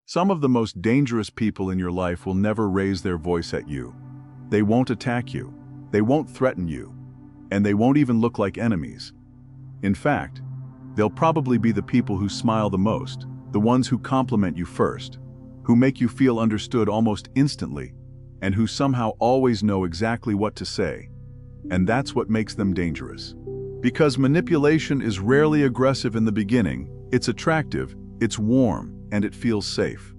Some of the most dangerous people in your life will never raise their voice at you. They won't attack you. They won't threaten you. And they won't even look like enemies. In fact, they'll probably be the people who smile the most, the ones who compliment you first, who make you feel understood almost instantly, and who somehow always know exactly what to say. And that's what makes them dangerous. Because manipulation is rarely aggressive in the beginning, it's attractive, it's warm, and it feels safe.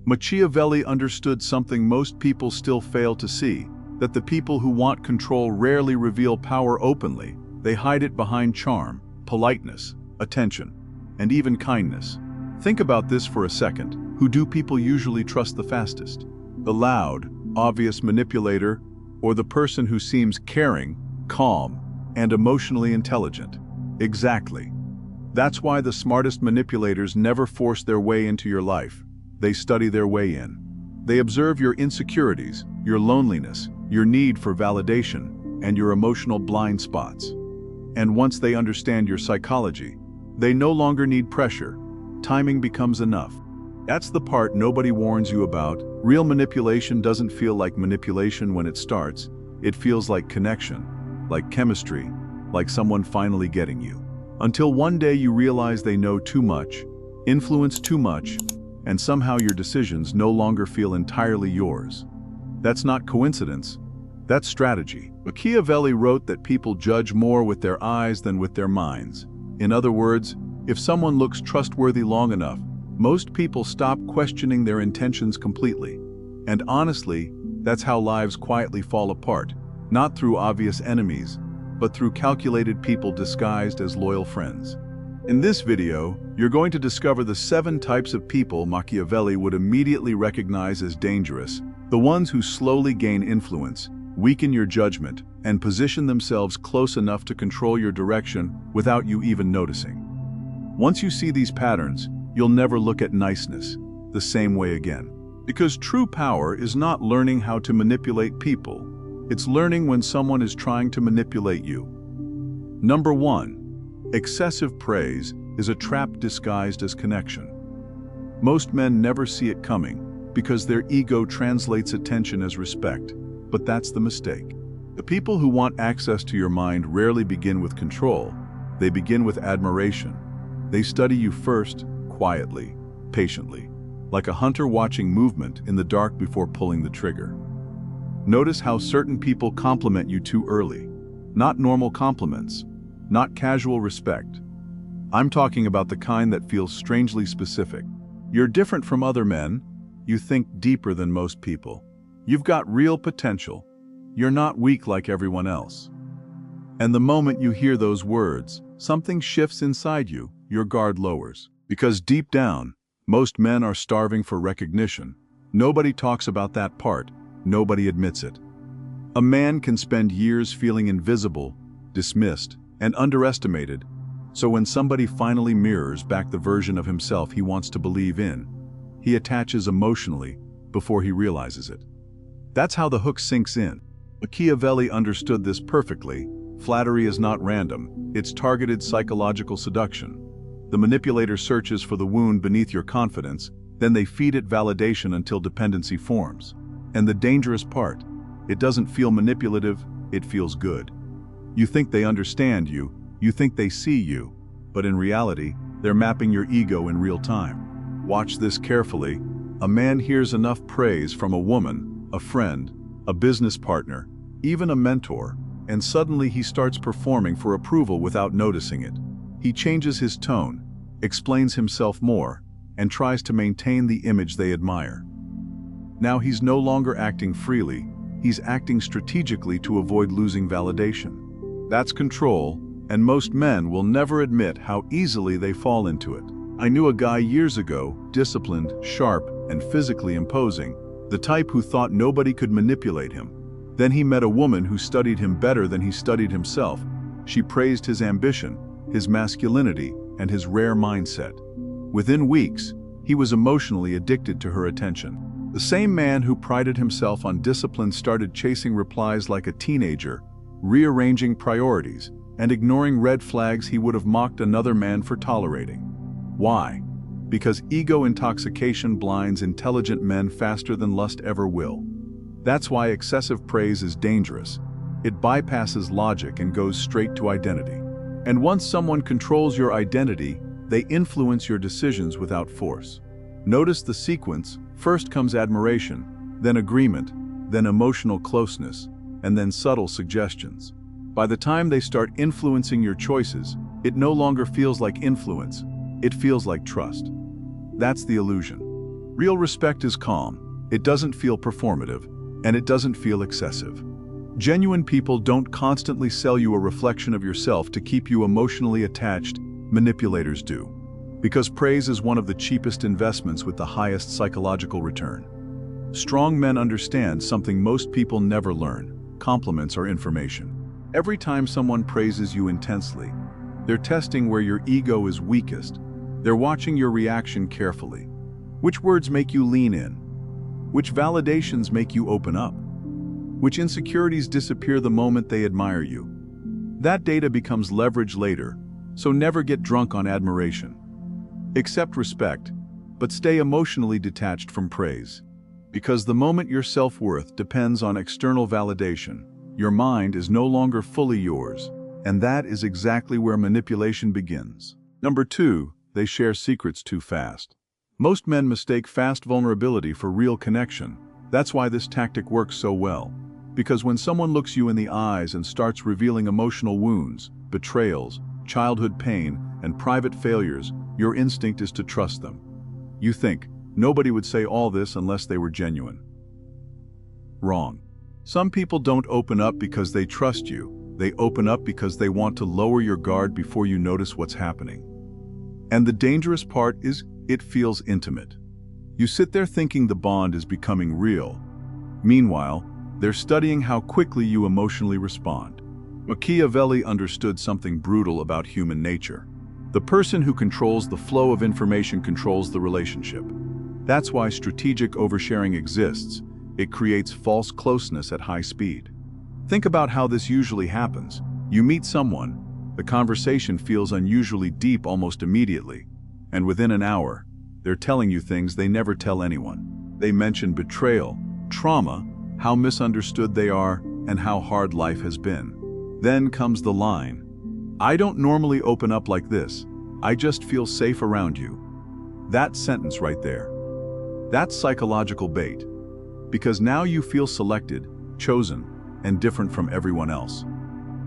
Machiavelli understood something most people still fail to see, that the people who want control rarely reveal power openly. They hide it behind charm, politeness, attention, and even kindness. Think about this for a second. Who do people usually trust the fastest? The loud, obvious manipulator, or the person who seems caring, calm, and emotionally intelligent? Exactly. That's why the smartest manipulators never force their way into your life. They study their way in. They observe your insecurities, your loneliness, your need for validation, and your emotional blind spots. And once they understand your psychology, they no longer need pressure. Timing becomes enough. That's the part nobody warns you about. Real manipulation doesn't feel like manipulation when it starts. It feels like connection, like chemistry, like someone finally getting you. Until one day you realize they know too much, influence too much, and somehow your decisions no longer feel entirely yours. That's not coincidence. That's strategy. Machiavelli wrote that people judge more with their eyes than with their minds. In other words, if someone looks trustworthy long enough, most people stop questioning their intentions completely. And honestly, that's how lives quietly fall apart, not through obvious enemies, but through calculated people disguised as loyal friends. In this video, you're going to discover the 7 types of people Machiavelli would immediately recognize as dangerous, the ones who slowly gain influence, weaken your judgment, and position themselves close enough to control your direction without you even noticing. Once you see these patterns, you'll never look at niceness the same way again. Because true power is not learning how to manipulate people. It's learning when someone is trying to manipulate you. Number 1. Excessive praise is a trap disguised as connection. Most men never see it coming because their ego translates attention as respect, but that's the mistake. The people who want access to your mind rarely begin with control. They begin with admiration. They study you first, quietly, patiently, like a hunter watching movement in the dark before pulling the trigger. Notice how certain people compliment you too early. Not normal compliments, not casual respect. I'm talking about the kind that feels strangely specific. You're different from other men. You think deeper than most people. You've got real potential. You're not weak like everyone else. And the moment you hear those words, something shifts inside you, your guard lowers. Because deep down, most men are starving for recognition. Nobody talks about that part. Nobody admits it. A man can spend years feeling invisible, dismissed, and underestimated, so when somebody finally mirrors back the version of himself he wants to believe in, he attaches emotionally before he realizes it. That's how the hook sinks in. Machiavelli understood this perfectly. Flattery is not random, it's targeted psychological seduction. The manipulator searches for the wound beneath your confidence, then they feed it validation until dependency forms. And the dangerous part, it doesn't feel manipulative, it feels good. You think they understand you, you think they see you, but in reality, they're mapping your ego in real time. Watch this carefully. A man hears enough praise from a woman, a friend, a business partner, even a mentor, and suddenly he starts performing for approval without noticing it. He changes his tone, explains himself more, and tries to maintain the image they admire. Now he's no longer acting freely, he's acting strategically to avoid losing validation. That's control, and most men will never admit how easily they fall into it. I knew a guy years ago, disciplined, sharp, and physically imposing, the type who thought nobody could manipulate him. Then he met a woman who studied him better than he studied himself. She praised his ambition, his masculinity, and his rare mindset. Within weeks, he was emotionally addicted to her attention. The same man who prided himself on discipline started chasing replies like a teenager, rearranging priorities, and ignoring red flags he would have mocked another man for tolerating. Why? Because ego intoxication blinds intelligent men faster than lust ever will. That's why excessive praise is dangerous. It bypasses logic and goes straight to identity. And once someone controls your identity, they influence your decisions without force. Notice the sequence. First comes admiration, then agreement, then emotional closeness, and then subtle suggestions. By the time they start influencing your choices, it no longer feels like influence, it feels like trust. That's the illusion. Real respect is calm, it doesn't feel performative, and it doesn't feel excessive. Genuine people don't constantly sell you a reflection of yourself to keep you emotionally attached, manipulators do. Because praise is one of the cheapest investments with the highest psychological return. Strong men understand something most people never learn: compliments are information. Every time someone praises you intensely, they're testing where your ego is weakest. They're watching your reaction carefully. Which words make you lean in? Which validations make you open up? Which insecurities disappear the moment they admire you? That data becomes leverage later, so never get drunk on admiration. Accept respect, but stay emotionally detached from praise. Because the moment your self-worth depends on external validation, your mind is no longer fully yours, and that is exactly where manipulation begins. Number 2, they share secrets too fast. Most men mistake fast vulnerability for real connection. That's why this tactic works so well. Because when someone looks you in the eyes and starts revealing emotional wounds, betrayals, childhood pain, and private failures, your instinct is to trust them. You think, nobody would say all this unless they were genuine. Wrong. Some people don't open up because they trust you. They open up because they want to lower your guard before you notice what's happening. And the dangerous part is, it feels intimate. You sit there thinking the bond is becoming real. Meanwhile, they're studying how quickly you emotionally respond. Machiavelli understood something brutal about human nature. The person who controls the flow of information controls the relationship. That's why strategic oversharing exists. It creates false closeness at high speed. Think about how this usually happens. You meet someone, the conversation feels unusually deep almost immediately, and within an hour, they're telling you things they never tell anyone. They mention betrayal, trauma, how misunderstood they are, and how hard life has been. Then comes the line, "I don't normally open up like this. I just feel safe around you." That sentence right there. That's psychological bait. Because now you feel selected, chosen, and different from everyone else.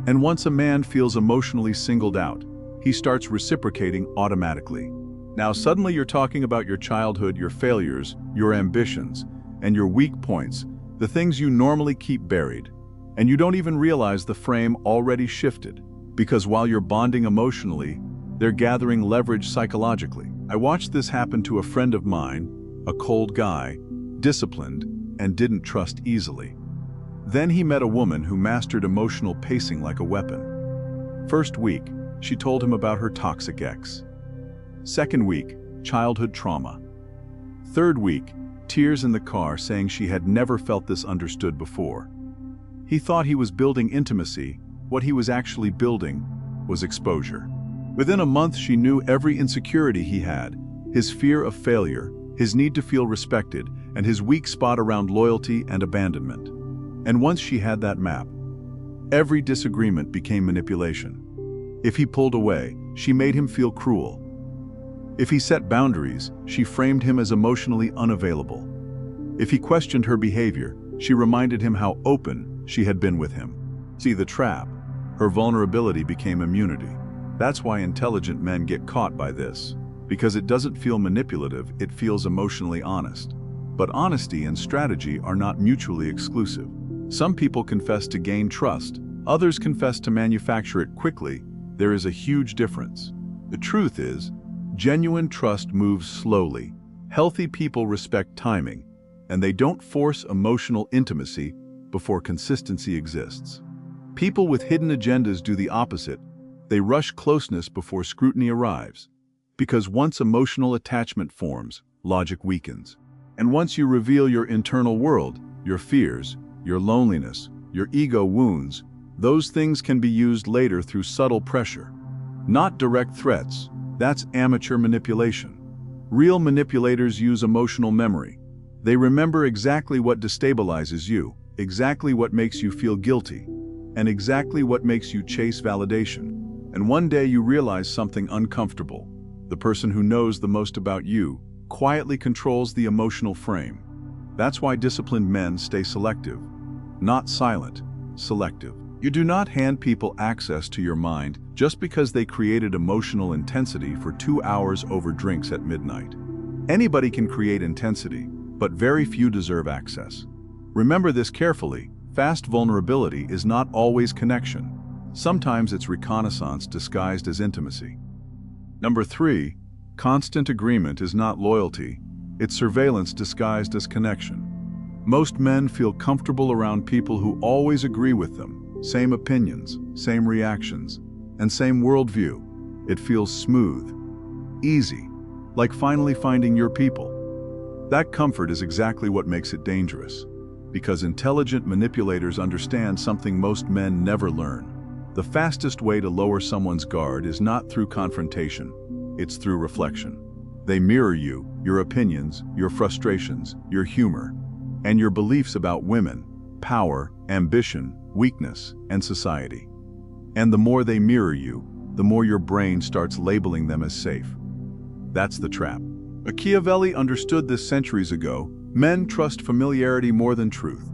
And once a man feels emotionally singled out, he starts reciprocating automatically. Now suddenly you're talking about your childhood, your failures, your ambitions, and your weak points, the things you normally keep buried. And you don't even realize the frame already shifted, because while you're bonding emotionally, they're gathering leverage psychologically. I watched this happen to a friend of mine, a cold guy, disciplined, and didn't trust easily. Then he met a woman who mastered emotional pacing like a weapon. First week, she told him about her toxic ex. Second week, childhood trauma. Third week, tears in the car saying she had never felt this understood before. He thought he was building intimacy. What he was actually building was exposure. Within a month, she knew every insecurity he had, his fear of failure, his need to feel respected, and his weak spot around loyalty and abandonment. And once she had that map, every disagreement became manipulation. If he pulled away, she made him feel cruel. If he set boundaries, she framed him as emotionally unavailable. If he questioned her behavior, she reminded him how open she had been with him. See the trap? Her vulnerability became immunity. That's why intelligent men get caught by this. Because it doesn't feel manipulative, it feels emotionally honest. But honesty and strategy are not mutually exclusive. Some people confess to gain trust, others confess to manufacture it quickly. There is a huge difference. The truth is, genuine trust moves slowly. Healthy people respect timing, and they don't force emotional intimacy before consistency exists. People with hidden agendas do the opposite. They rush closeness before scrutiny arrives. Because once emotional attachment forms, logic weakens. And once you reveal your internal world, your fears, your loneliness, your ego wounds, those things can be used later through subtle pressure. Not direct threats. That's amateur manipulation. Real manipulators use emotional memory. They remember exactly what destabilizes you, exactly what makes you feel guilty, and exactly what makes you chase validation. And one day you realize something uncomfortable. The person who knows the most about you quietly controls the emotional frame. That's why disciplined men stay selective. Not silent, selective. You do not hand people access to your mind just because they created emotional intensity for 2 hours over drinks at midnight. Anybody can create intensity, but very few deserve access. Remember this carefully. Fast vulnerability is not always connection. Sometimes it's reconnaissance disguised as intimacy. Number 3, constant agreement is not loyalty, it's surveillance disguised as connection. Most men feel comfortable around people who always agree with them. Same opinions, same reactions, and same worldview. It feels smooth, easy, like finally finding your people. That comfort is exactly what makes it dangerous, because intelligent manipulators understand something most men never learn. The fastest way to lower someone's guard is not through confrontation, it's through reflection. They mirror you, your opinions, your frustrations, your humor, and your beliefs about women, power, ambition, weakness, and society. And the more they mirror you, the more your brain starts labeling them as safe. That's the trap. Machiavelli understood this centuries ago. Men trust familiarity more than truth.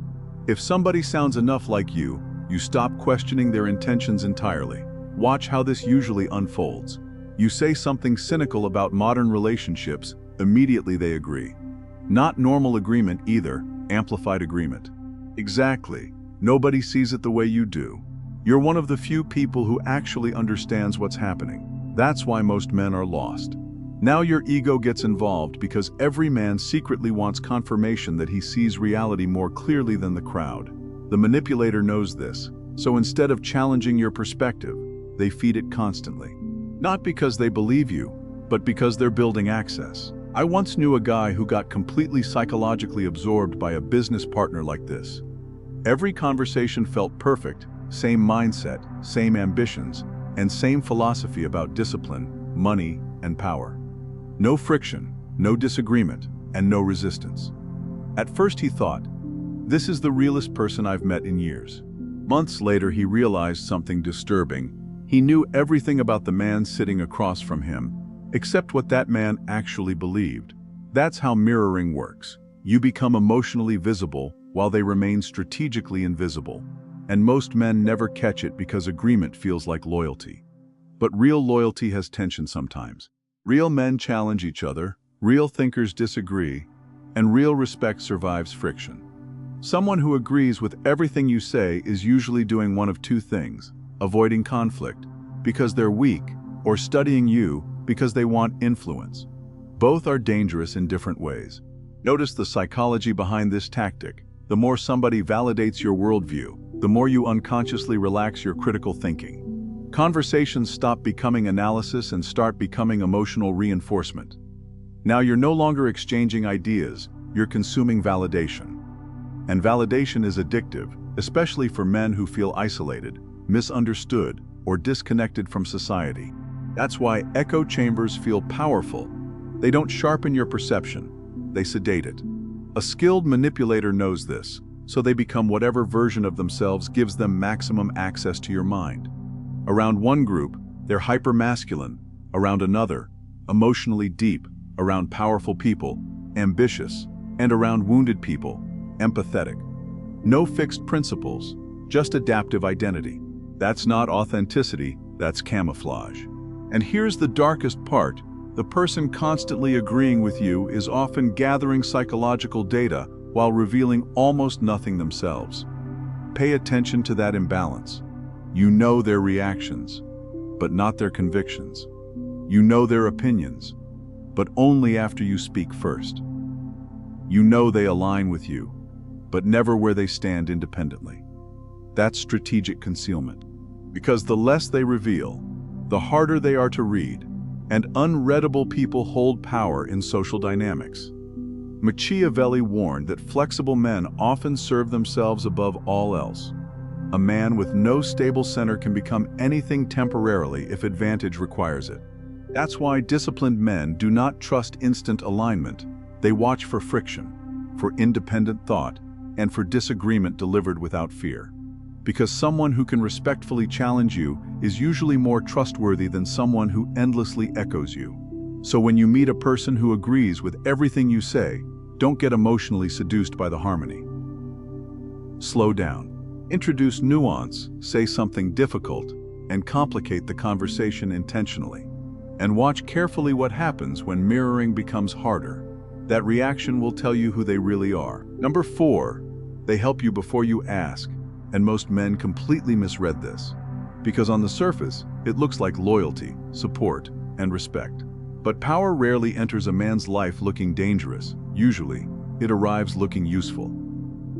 If somebody sounds enough like you stop questioning their intentions entirely. Watch how this usually unfolds. You say something cynical about modern relationships, immediately they agree. Not normal agreement either, amplified agreement. Exactly. Nobody sees it the way you do. You're one of the few people who actually understands what's happening. That's why most men are lost. Now your ego gets involved because every man secretly wants confirmation that he sees reality more clearly than the crowd. The manipulator knows this, so instead of challenging your perspective, they feed it constantly. Not because they believe you, but because they're building access. I once knew a guy who got completely psychologically absorbed by a business partner like this. Every conversation felt perfect, same mindset, same ambitions, and same philosophy about discipline, money, and power. No friction, no disagreement, and no resistance. At first he thought, this is the realest person I've met in years. Months later he realized something disturbing. He knew everything about the man sitting across from him, except what that man actually believed. That's how mirroring works. You become emotionally visible while they remain strategically invisible. And most men never catch it because agreement feels like loyalty. But real loyalty has tension sometimes. Real men challenge each other, real thinkers disagree, and real respect survives friction. Someone who agrees with everything you say is usually doing one of two things: avoiding conflict because they're weak, or studying you because they want influence. Both are dangerous in different ways. Notice the psychology behind this tactic. The more somebody validates your worldview, the more you unconsciously relax your critical thinking. Conversations stop becoming analysis and start becoming emotional reinforcement. Now you're no longer exchanging ideas, you're consuming validation. And validation is addictive, especially for men who feel isolated, misunderstood, or disconnected from society. That's why echo chambers feel powerful. They don't sharpen your perception, they sedate it. A skilled manipulator knows this, so they become whatever version of themselves gives them maximum access to your mind. Around one group, they're hyper-masculine. Around another, emotionally deep. Around powerful people, ambitious. And around wounded people, empathetic. No fixed principles, just adaptive identity. That's not authenticity, that's camouflage. And here's the darkest part. The person constantly agreeing with you is often gathering psychological data while revealing almost nothing themselves. Pay attention to that imbalance. You know their reactions, but not their convictions. You know their opinions, but only after you speak first. You know they align with you, but never where they stand independently. That's strategic concealment. Because the less they reveal, the harder they are to read, and unreadable people hold power in social dynamics. Machiavelli warned that flexible men often serve themselves above all else. A man with no stable center can become anything temporarily if advantage requires it. That's why disciplined men do not trust instant alignment. They watch for friction, for independent thought, and for disagreement delivered without fear. Because someone who can respectfully challenge you is usually more trustworthy than someone who endlessly echoes you. So when you meet a person who agrees with everything you say, don't get emotionally seduced by the harmony. Slow down. Introduce nuance, say something difficult, and complicate the conversation intentionally. And watch carefully what happens when mirroring becomes harder. That reaction will tell you who they really are. Number 4, they help you before you ask, and most men completely misread this. Because on the surface, it looks like loyalty, support, and respect. But power rarely enters a man's life looking dangerous. Usually, it arrives looking useful.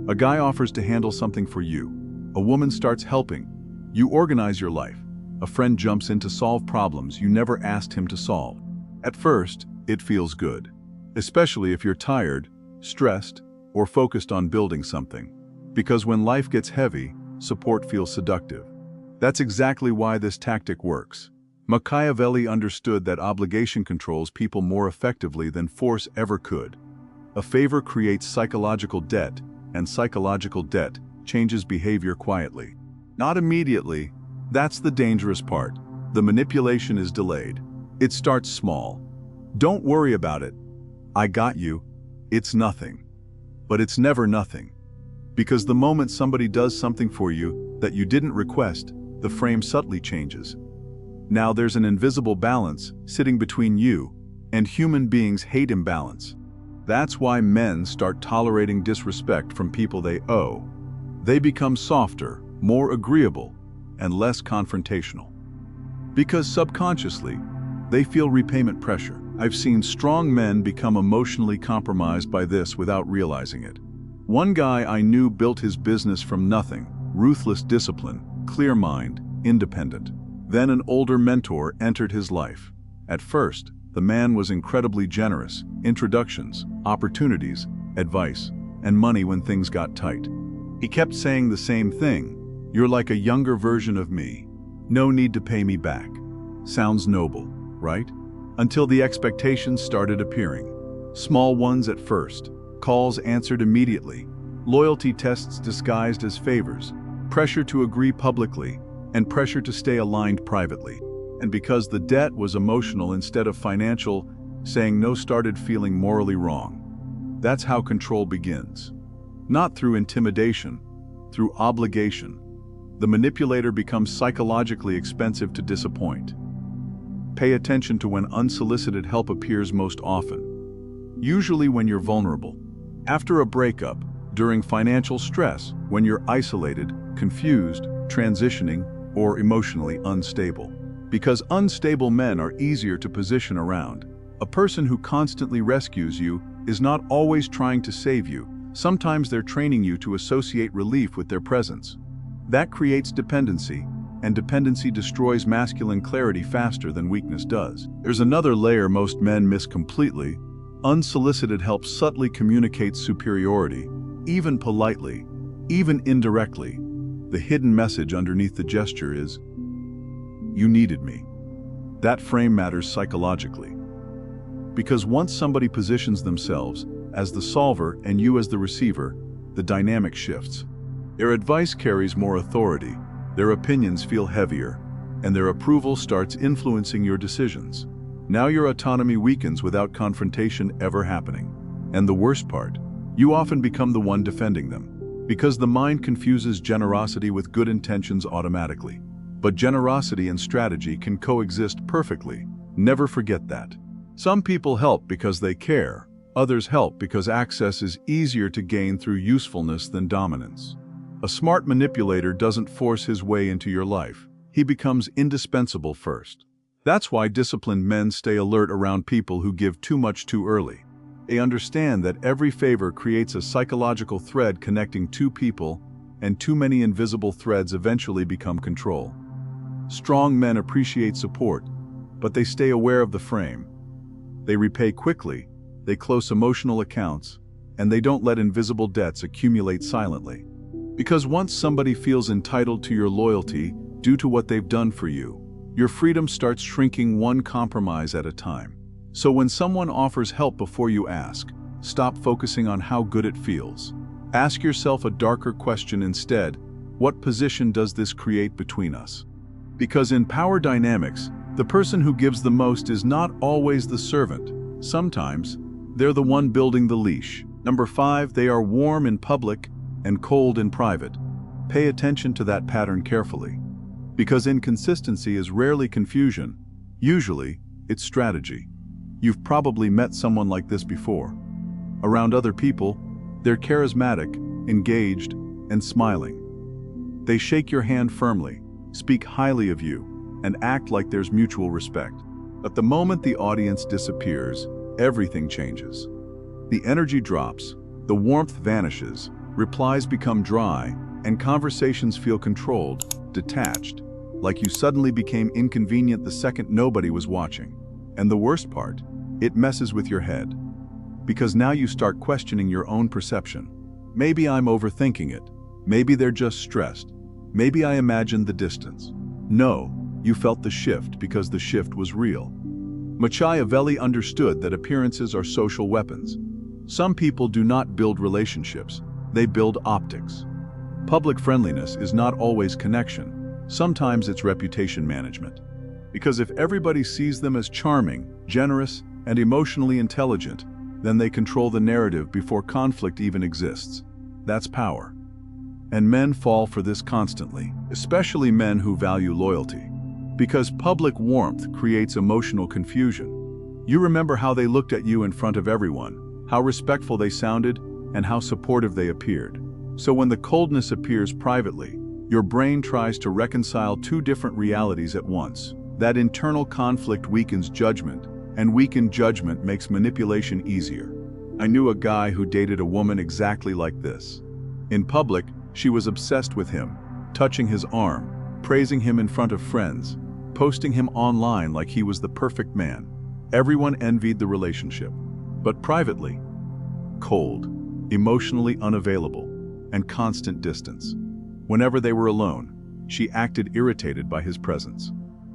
A guy offers to handle something for you. A woman starts helping. You organize your life. A friend jumps in to solve problems you never asked him to solve. At first, it feels good. Especially if you're tired, stressed, or focused on building something. Because when life gets heavy, support feels seductive. That's exactly why this tactic works. Machiavelli understood that obligation controls people more effectively than force ever could. A favor creates psychological debt, and psychological debt changes behavior quietly. Not immediately. That's the dangerous part. The manipulation is delayed. It starts small. Don't worry about it. I got you. It's nothing. But it's never nothing. Because the moment somebody does something for you that you didn't request, the frame subtly changes. Now there's an invisible balance sitting between you, and human beings hate imbalance. That's why men start tolerating disrespect from people they owe. They become softer, more agreeable, and less confrontational. Because subconsciously, they feel repayment pressure. I've seen strong men become emotionally compromised by this without realizing it. One guy I knew built his business from nothing, ruthless discipline, clear mind, independent. Then an older mentor entered his life. At first, the man was incredibly generous, introductions, opportunities, advice, and money when things got tight. He kept saying the same thing, "You're like a younger version of me. No need to pay me back." Sounds noble, right? Until the expectations started appearing. Small ones at first, calls answered immediately, loyalty tests disguised as favors, pressure to agree publicly, and pressure to stay aligned privately. And because the debt was emotional instead of financial, saying no started feeling morally wrong. That's how control begins. Not through intimidation, through obligation. The manipulator becomes psychologically expensive to disappoint. Pay attention to when unsolicited help appears most often. Usually when you're vulnerable. After a breakup, during financial stress, when you're isolated, confused, transitioning, or emotionally unstable. Because unstable men are easier to position around. A person who constantly rescues you is not always trying to save you. Sometimes they're training you to associate relief with their presence. That creates dependency, and dependency destroys masculine clarity faster than weakness does. There's another layer most men miss completely. Unsolicited help subtly communicates superiority, even politely, even indirectly. The hidden message underneath the gesture is, "You needed me." That frame matters psychologically. Because once somebody positions themselves as the solver and you as the receiver, the dynamic shifts. Their advice carries more authority, their opinions feel heavier, and their approval starts influencing your decisions. Now your autonomy weakens without confrontation ever happening. And the worst part, you often become the one defending them. Because the mind confuses generosity with good intentions automatically. But generosity and strategy can coexist perfectly. Never forget that. Some people help because they care. Others help because access is easier to gain through usefulness than dominance. A smart manipulator doesn't force his way into your life. He becomes indispensable first. That's why disciplined men stay alert around people who give too much too early. They understand that every favor creates a psychological thread connecting two people, and too many invisible threads eventually become control. Strong men appreciate support, but they stay aware of the frame. They repay quickly, they close emotional accounts, and they don't let invisible debts accumulate silently. Because once somebody feels entitled to your loyalty due to what they've done for you, your freedom starts shrinking one compromise at a time. So when someone offers help before you ask, stop focusing on how good it feels. Ask yourself a darker question instead: what position does this create between us? Because in power dynamics, the person who gives the most is not always the servant. Sometimes, they're the one building the leash. Number 5, they are warm in public and cold in private. Pay attention to that pattern carefully. Because inconsistency is rarely confusion. Usually, it's strategy. You've probably met someone like this before. Around other people, they're charismatic, engaged, and smiling. They shake your hand firmly, speak highly of you, and act like there's mutual respect. But the moment the audience disappears, everything changes. The energy drops, the warmth vanishes, replies become dry, and conversations feel controlled, detached, like you suddenly became inconvenient the second nobody was watching. And the worst part, it messes with your head. Because now you start questioning your own perception. Maybe I'm overthinking it. Maybe they're just stressed. Maybe I imagined the distance. No, you felt the shift because the shift was real. Machiavelli understood that appearances are social weapons. Some people do not build relationships, they build optics. Public friendliness is not always connection. Sometimes it's reputation management. Because if everybody sees them as charming, generous, and emotionally intelligent, then they control the narrative before conflict even exists. That's power. And men fall for this constantly, especially men who value loyalty. Because public warmth creates emotional confusion. You remember how they looked at you in front of everyone, how respectful they sounded, and how supportive they appeared. So when the coldness appears privately, your brain tries to reconcile two different realities at once. That internal conflict weakens judgment, and weakened judgment makes manipulation easier. I knew a guy who dated a woman exactly like this. In public, she was obsessed with him, touching his arm, praising him in front of friends, posting him online like he was the perfect man. Everyone envied the relationship. But privately, cold, emotionally unavailable, and constant distance. Whenever they were alone, she acted irritated by his presence.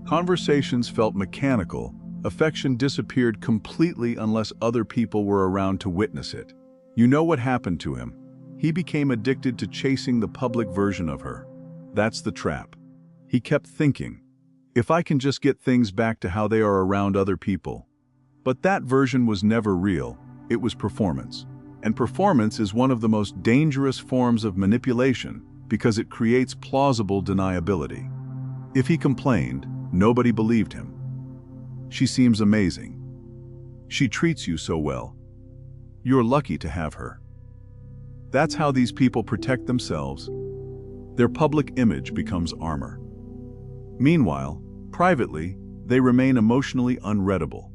Conversations felt mechanical. Affection disappeared completely unless other people were around to witness it. You know what happened to him? He became addicted to chasing the public version of her. That's the trap. He kept thinking, if I can just get things back to how they are around other people. But that version was never real, it was performance. And performance is one of the most dangerous forms of manipulation because it creates plausible deniability. If he complained, nobody believed him. She seems amazing. She treats you so well. You're lucky to have her. That's how these people protect themselves. Their public image becomes armor. Meanwhile, privately, they remain emotionally unreadable.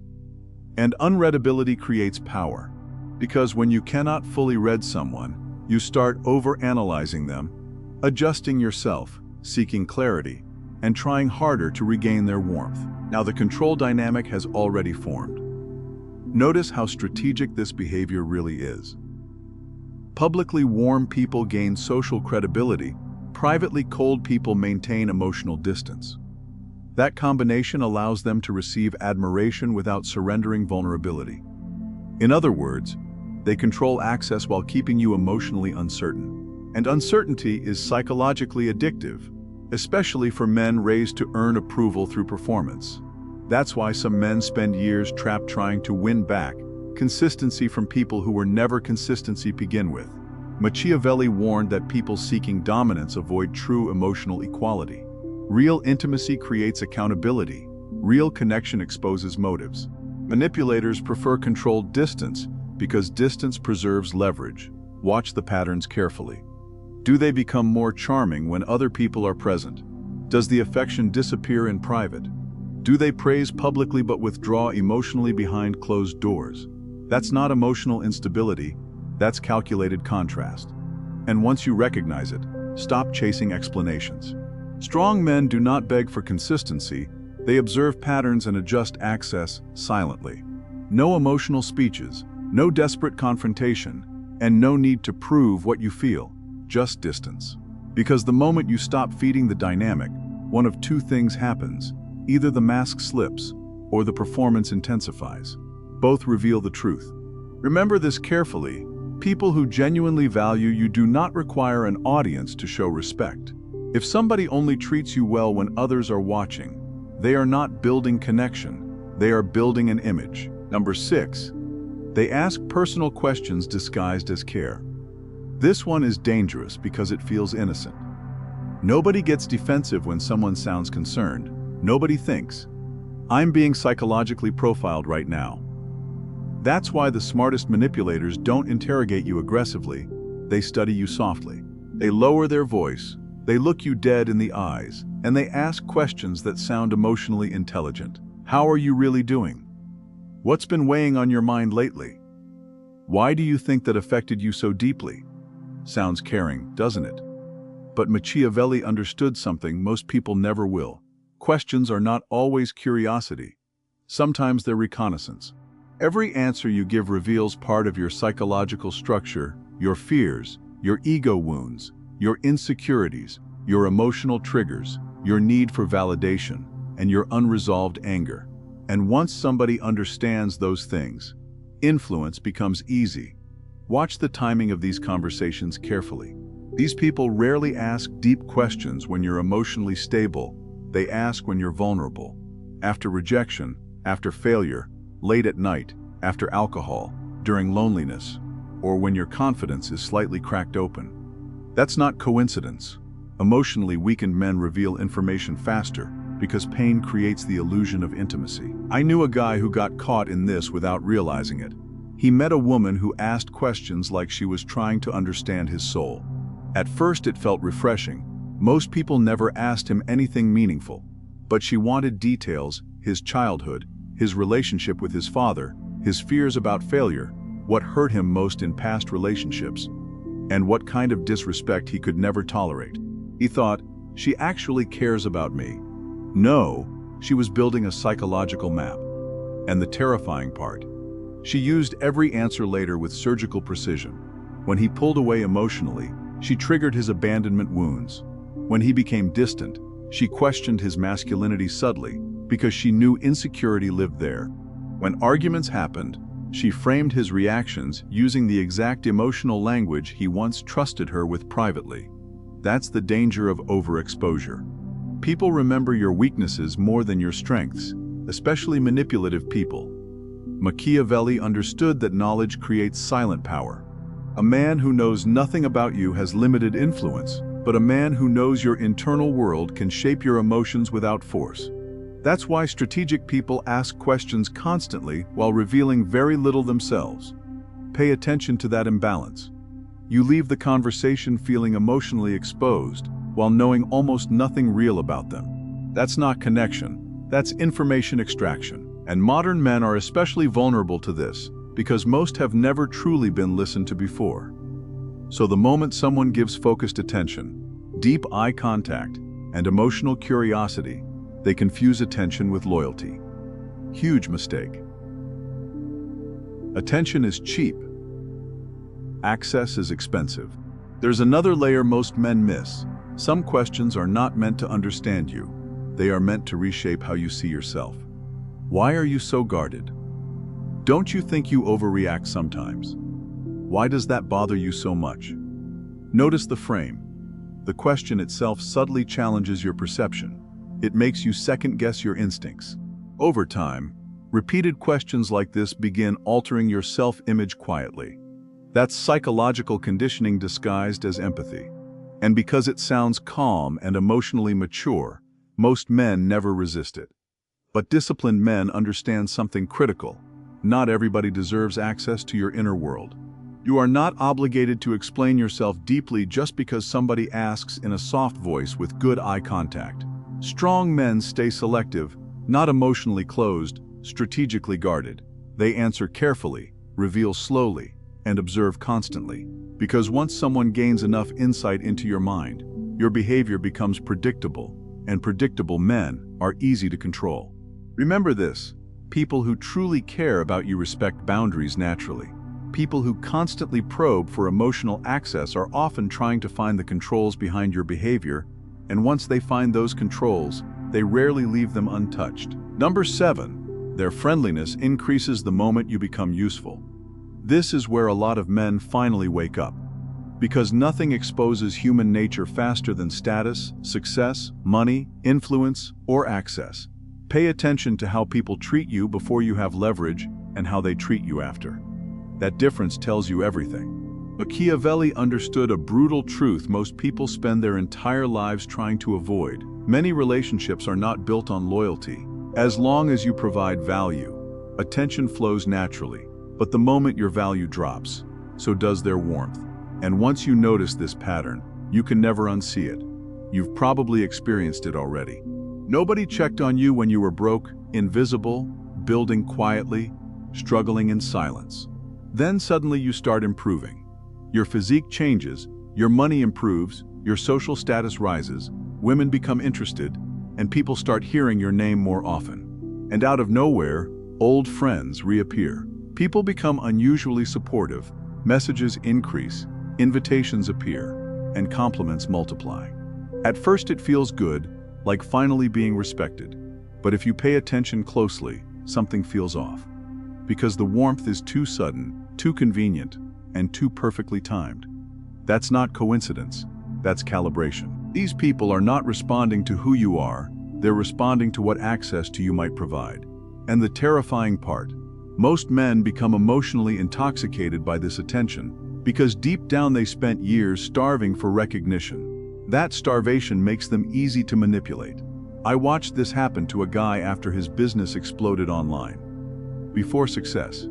And unreadability creates power. Because when you cannot fully read someone, you start overanalyzing them, adjusting yourself, seeking clarity, and trying harder to regain their warmth. Now the control dynamic has already formed. Notice how strategic this behavior really is. Publicly warm people gain social credibility, privately cold people maintain emotional distance. That combination allows them to receive admiration without surrendering vulnerability. In other words, they control access while keeping you emotionally uncertain. And uncertainty is psychologically addictive, especially for men raised to earn approval through performance. That's why some men spend years trapped trying to win back consistency from people who were never consistency to begin with. Machiavelli warned that people seeking dominance avoid true emotional equality. Real intimacy creates accountability. Real connection exposes motives. Manipulators prefer controlled distance because distance preserves leverage. Watch the patterns carefully. Do they become more charming when other people are present? Does the affection disappear in private? Do they praise publicly but withdraw emotionally behind closed doors? That's not emotional instability, that's calculated contrast. And once you recognize it, stop chasing explanations. Strong men do not beg for consistency, they observe patterns and adjust access silently. No emotional speeches, no desperate confrontation, and no need to prove what you feel, just distance. Because the moment you stop feeding the dynamic, one of two things happens. Either the mask slips, or the performance intensifies. Both reveal the truth. Remember this carefully. People who genuinely value you do not require an audience to show respect. If somebody only treats you well when others are watching, they are not building connection, they are building an image. Number 6. They ask personal questions disguised as care. This one is dangerous because it feels innocent. Nobody gets defensive when someone sounds concerned. Nobody thinks, "I'm being psychologically profiled right now." That's why the smartest manipulators don't interrogate you aggressively, they study you softly. They lower their voice, they look you dead in the eyes, and they ask questions that sound emotionally intelligent. How are you really doing? What's been weighing on your mind lately? Why do you think that affected you so deeply? Sounds caring, doesn't it? But Machiavelli understood something most people never will. Questions are not always curiosity. Sometimes they're reconnaissance. Every answer you give reveals part of your psychological structure, your fears, your ego wounds, your insecurities, your emotional triggers, your need for validation, and your unresolved anger. And once somebody understands those things, influence becomes easy. Watch the timing of these conversations carefully. These people rarely ask deep questions when you're emotionally stable. They ask when you're vulnerable. After rejection, after failure, late at night, after alcohol, during loneliness, or when your confidence is slightly cracked open. That's not coincidence. Emotionally weakened men reveal information faster because pain creates the illusion of intimacy. I knew a guy who got caught in this without realizing it. He met a woman who asked questions like she was trying to understand his soul. At first it felt refreshing. Most people never asked him anything meaningful. But she wanted details, his childhood, his relationship with his father, his fears about failure, what hurt him most in past relationships, and what kind of disrespect he could never tolerate. He thought, she actually cares about me. No, she was building a psychological map. And the terrifying part, she used every answer later with surgical precision. When he pulled away emotionally, she triggered his abandonment wounds. When he became distant, she questioned his masculinity subtly because she knew insecurity lived there. When arguments happened, she framed his reactions using the exact emotional language he once trusted her with privately. That's the danger of overexposure. People remember your weaknesses more than your strengths, especially manipulative people. Machiavelli understood that knowledge creates silent power. A man who knows nothing about you has limited influence, but a man who knows your internal world can shape your emotions without force. That's why strategic people ask questions constantly while revealing very little themselves. Pay attention to that imbalance. You leave the conversation feeling emotionally exposed while knowing almost nothing real about them. That's not connection, that's information extraction. And modern men are especially vulnerable to this because most have never truly been listened to before. So the moment someone gives focused attention, deep eye contact, and emotional curiosity, they confuse attention with loyalty. Huge mistake. Attention is cheap. Access is expensive. There's another layer most men miss. Some questions are not meant to understand you. They are meant to reshape how you see yourself. Why are you so guarded? Don't you think you overreact sometimes? Why does that bother you so much? Notice the frame. The question itself subtly challenges your perception. It makes you second-guess your instincts. Over time, repeated questions like this begin altering your self-image quietly. That's psychological conditioning disguised as empathy. And because it sounds calm and emotionally mature, most men never resist it. But disciplined men understand something critical. Not everybody deserves access to your inner world. You are not obligated to explain yourself deeply just because somebody asks in a soft voice with good eye contact. Strong men stay selective, not emotionally closed, strategically guarded. They answer carefully, reveal slowly, and observe constantly. Because once someone gains enough insight into your mind, your behavior becomes predictable, and predictable men are easy to control. Remember this, people who truly care about you respect boundaries naturally. People who constantly probe for emotional access are often trying to find the controls behind your behavior, and once they find those controls, they rarely leave them untouched. Number 7, their friendliness increases the moment you become useful. This is where a lot of men finally wake up. Because nothing exposes human nature faster than status, success, money, influence, or access. Pay attention to how people treat you before you have leverage and how they treat you after. That difference tells you everything. Machiavelli understood a brutal truth most people spend their entire lives trying to avoid. Many relationships are not built on loyalty. As long as you provide value, attention flows naturally. But the moment your value drops, so does their warmth. And once you notice this pattern, you can never unsee it. You've probably experienced it already. Nobody checked on you when you were broke, invisible, building quietly, struggling in silence. Then suddenly you start improving. Your physique changes, your money improves, your social status rises, women become interested, and people start hearing your name more often. And out of nowhere, old friends reappear. People become unusually supportive, messages increase, invitations appear, and compliments multiply. At first it feels good, like finally being respected. But if you pay attention closely, something feels off. Because the warmth is too sudden, too convenient, and too perfectly timed. That's not coincidence, that's calibration. These people are not responding to who you are, they're responding to what access to you might provide. And the terrifying part, most men become emotionally intoxicated by this attention, because deep down they spent years starving for recognition. That starvation makes them easy to manipulate. I watched this happen to a guy after his business exploded online. Before success,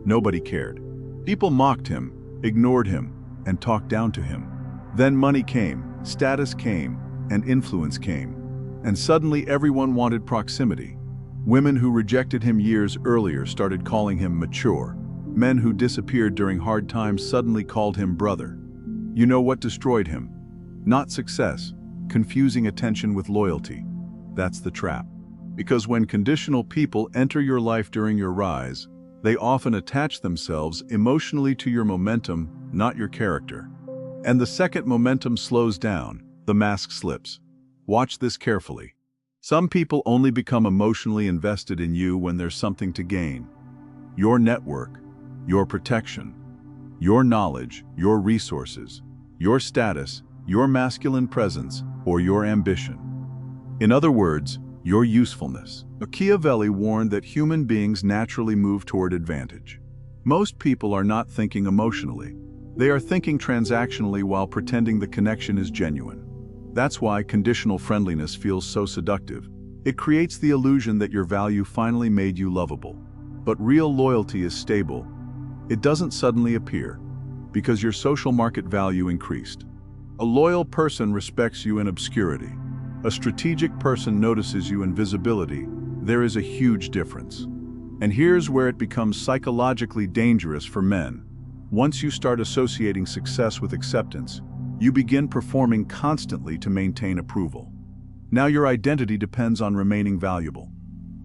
nobody cared. People mocked him, ignored him, and talked down to him. Then money came, status came, and influence came. And suddenly everyone wanted proximity. Women who rejected him years earlier started calling him mature. Men who disappeared during hard times suddenly called him brother. You know what destroyed him? Not success, confusing attention with loyalty. That's the trap. Because when conditional people enter your life during your rise, they often attach themselves emotionally to your momentum, not your character. And the second momentum slows down, the mask slips. Watch this carefully. Some people only become emotionally invested in you when there's something to gain. Your network, your protection, your knowledge, your resources, your status, your masculine presence, or your ambition. In other words, your usefulness. Machiavelli warned that human beings naturally move toward advantage. Most people are not thinking emotionally. They are thinking transactionally while pretending the connection is genuine. That's why conditional friendliness feels so seductive. It creates the illusion that your value finally made you lovable. But real loyalty is stable. It doesn't suddenly appear, because your social market value increased. A loyal person respects you in obscurity. A strategic person notices you in visibility. There is a huge difference. And here's where it becomes psychologically dangerous for men. Once you start associating success with acceptance, you begin performing constantly to maintain approval. Now your identity depends on remaining valuable.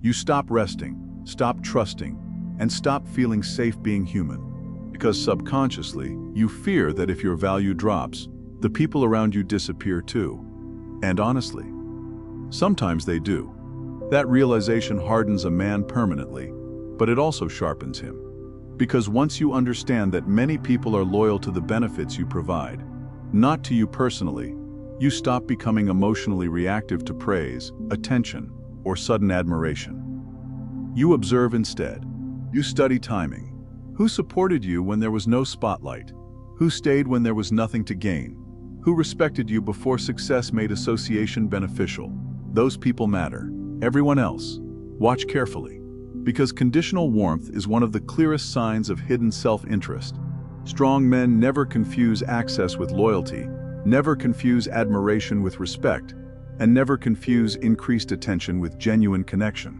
You stop resting, stop trusting, and stop feeling safe being human. Because subconsciously, you fear that if your value drops, the people around you disappear too. And honestly, sometimes they do. That realization hardens a man permanently, but it also sharpens him. Because once you understand that many people are loyal to the benefits you provide, not to you personally, you stop becoming emotionally reactive to praise, attention, or sudden admiration. You observe instead. You study timing. Who supported you when there was no spotlight? Who stayed when there was nothing to gain? Who respected you before success made association beneficial? Those people matter. Everyone else, watch carefully. Because conditional warmth is one of the clearest signs of hidden self-interest. Strong men never confuse access with loyalty, never confuse admiration with respect, and never confuse increased attention with genuine connection.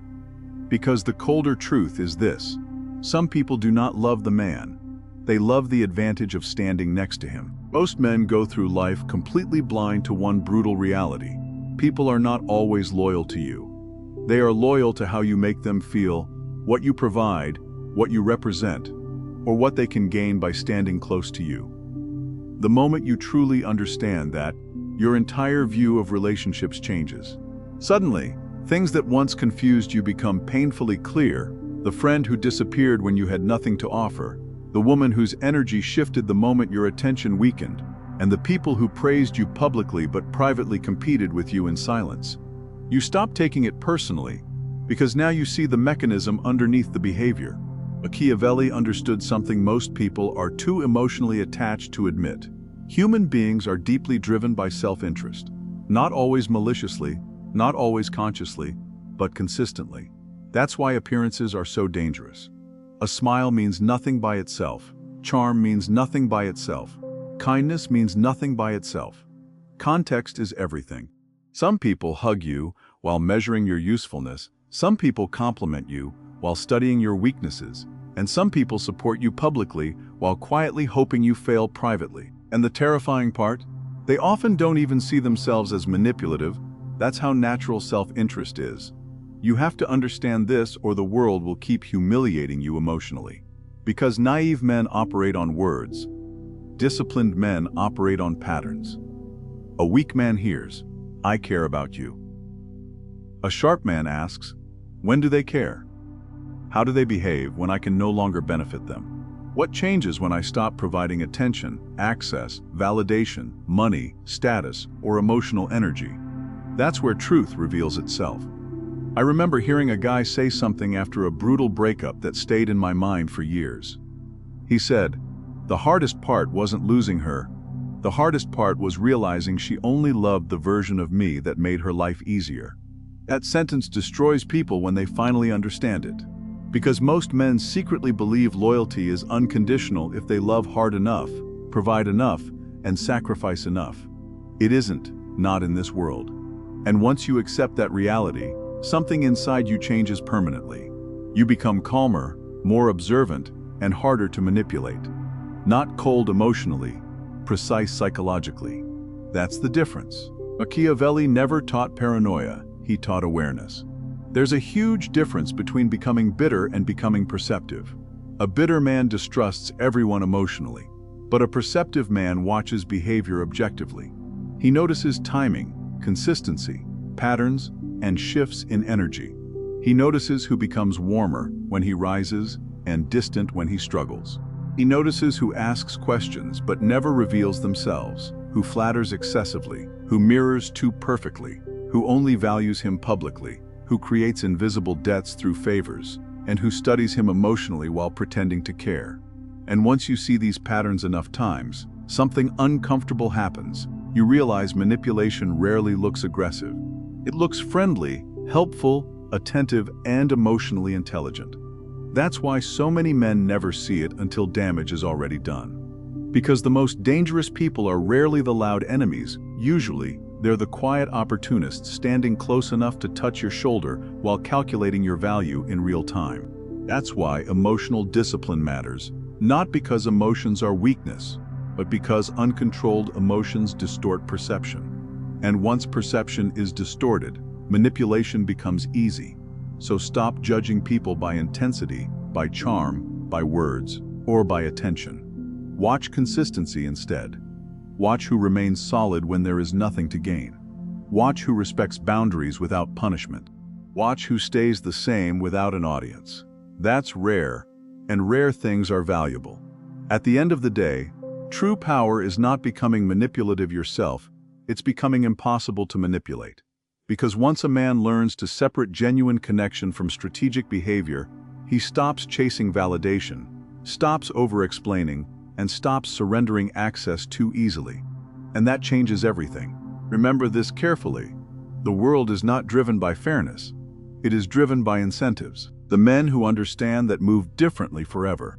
Because the colder truth is this: some people do not love the man, they love the advantage of standing next to him. Most men go through life completely blind to one brutal reality. People are not always loyal to you. They are loyal to how you make them feel, what you provide, what you represent, or what they can gain by standing close to you. The moment you truly understand that, your entire view of relationships changes. Suddenly, things that once confused you become painfully clear: the friend who disappeared when you had nothing to offer, the woman whose energy shifted the moment your attention weakened, and the people who praised you publicly but privately competed with you in silence. You stop taking it personally, because now you see the mechanism underneath the behavior. Machiavelli understood something most people are too emotionally attached to admit. Human beings are deeply driven by self-interest. Not always maliciously, not always consciously, but consistently. That's why appearances are so dangerous. A smile means nothing by itself. Charm means nothing by itself. Kindness means nothing by itself. Context is everything. Some people hug you while measuring your usefulness. Some people compliment you while studying your weaknesses. And some people support you publicly while quietly hoping you fail privately. And the terrifying part? They often don't even see themselves as manipulative. That's how natural self-interest is. You have to understand this, or the world will keep humiliating you emotionally. Because naive men operate on words. Disciplined men operate on patterns. A weak man hears, "I care about you." A sharp man asks, "When do they care? How do they behave when I can no longer benefit them? What changes when I stop providing attention, access, validation, money, status, or emotional energy?" That's where truth reveals itself. I remember hearing a guy say something after a brutal breakup that stayed in my mind for years. He said, "The hardest part wasn't losing her. The hardest part was realizing she only loved the version of me that made her life easier." That sentence destroys people when they finally understand it. Because most men secretly believe loyalty is unconditional if they love hard enough, provide enough, and sacrifice enough. It isn't, not in this world. And once you accept that reality, something inside you changes permanently. You become calmer, more observant, and harder to manipulate. Not cold emotionally, precise psychologically. That's the difference. Machiavelli never taught paranoia, he taught awareness. There's a huge difference between becoming bitter and becoming perceptive. A bitter man distrusts everyone emotionally, but a perceptive man watches behavior objectively. He notices timing, consistency, patterns, and shifts in energy. He notices who becomes warmer when he rises and distant when he struggles. He notices who asks questions but never reveals themselves, who flatters excessively, who mirrors too perfectly, who only values him publicly, who creates invisible debts through favors, and who studies him emotionally while pretending to care. And once you see these patterns enough times, something uncomfortable happens. You realize manipulation rarely looks aggressive. It looks friendly, helpful, attentive, and emotionally intelligent. That's why so many men never see it until damage is already done. Because the most dangerous people are rarely the loud enemies. Usually, they're the quiet opportunists standing close enough to touch your shoulder while calculating your value in real time. That's why emotional discipline matters, not because emotions are weakness, but because uncontrolled emotions distort perception. And once perception is distorted, manipulation becomes easy. So stop judging people by intensity, by charm, by words, or by attention. Watch consistency instead. Watch who remains solid when there is nothing to gain. Watch who respects boundaries without punishment. Watch who stays the same without an audience. That's rare, and rare things are valuable. At the end of the day, true power is not becoming manipulative yourself, it's becoming impossible to manipulate. Because once a man learns to separate genuine connection from strategic behavior, he stops chasing validation, stops over-explaining, and stops surrendering access too easily. And that changes everything. Remember this carefully. The world is not driven by fairness. It is driven by incentives. The men who understand that move differently forever.